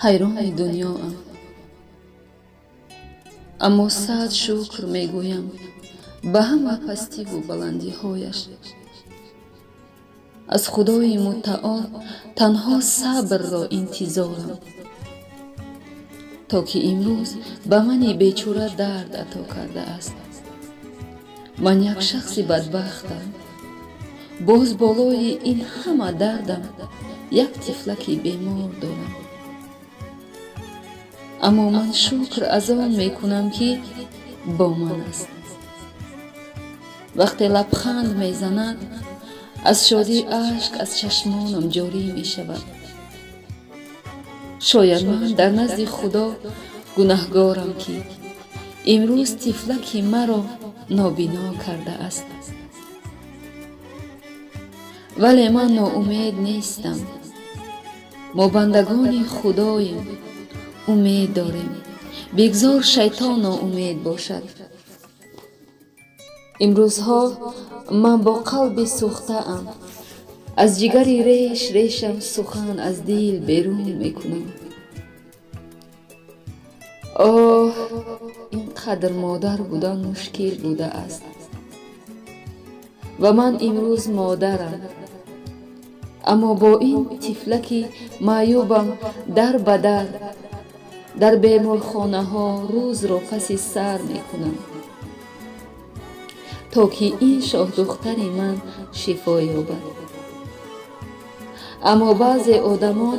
حیران دنیاام، اما صد شکر میگویم به همه پستی و بلندی هایش. از خدای متعال تنها صبر را انتظارم، تا که امروز به من بیچاره درد عطا کرده است. من یک شخص بدبختم، باز بالای این همه دردم یک طفلک بیمار دارم. اما من شکر از آن میکنم که با من است. وقتی لبخند میزند از شادی اشک از چشمانم جاری می شود. شاید من در نزد خدا گناهگارم که امروز طفلک مرا نابینا کرده است. ولی من ناامید نیستم. ما بندگان خداییم، امید داریم. بگذار شیطان ناامید باشد. امروزها من با قلب سوخته ام، از جگر ریش ریشم سخن از دل بیرون میکنم. آه، اینقدر مادر بودن مشکل بوده است و من امروز مادرم. اما با این طفلکی معیوبم در بدر در بیمارخانه ها روز را پس سر میکنم، تا که این شاه دختر من شفا یابد. اما بعضی آدمان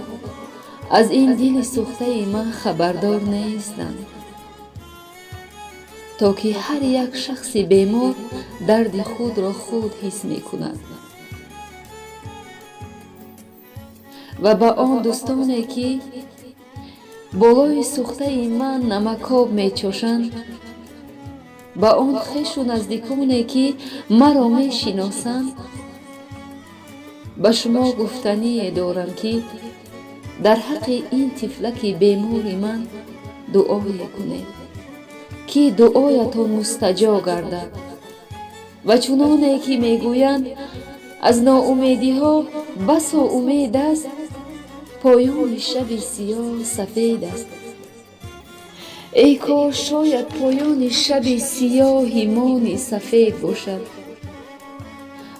از این دل سوخته من خبردار نیستند، تا که هر یک شخص بیمار درد خود را خود حس می کند و به آن دوستانی که بالای سوخته من نمکاب می چوشند، به آن خویش و نزدیکانی که مرا می شناسند، به شما گفتنی دارم که در حق این طفلک بیمار من دعای کنید که دعایتان مستجاب گردد. و چنانه که میگویند از ناامیدی ها بسا امید است، پایان شب سیاه سفید است. ای کاش شاید پایان شب سیاه ایمان سفید باشد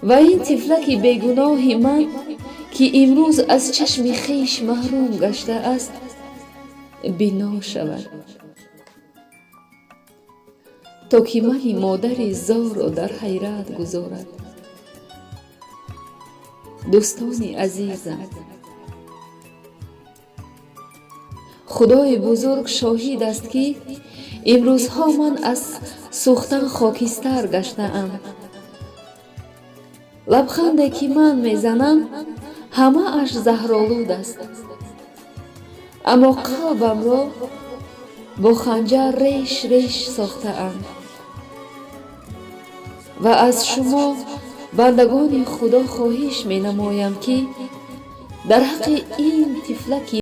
و این طفلک بیگناه من که امروز از چشم خویش محروم گشته است بینا شود، تا که من مادر زار را در حیرت گذارد. دوستان عزیزم، خدای بزرگ شاهد است که امروزها من از سوختن خاکستر گشته ام. لبخندی که من میزنم همه اش زهرآلود است، اما قلبم را با خنجر ریش ریش ساخته ام. و از شما بندگان خدا خواهش می نمایم که در حق این طفلک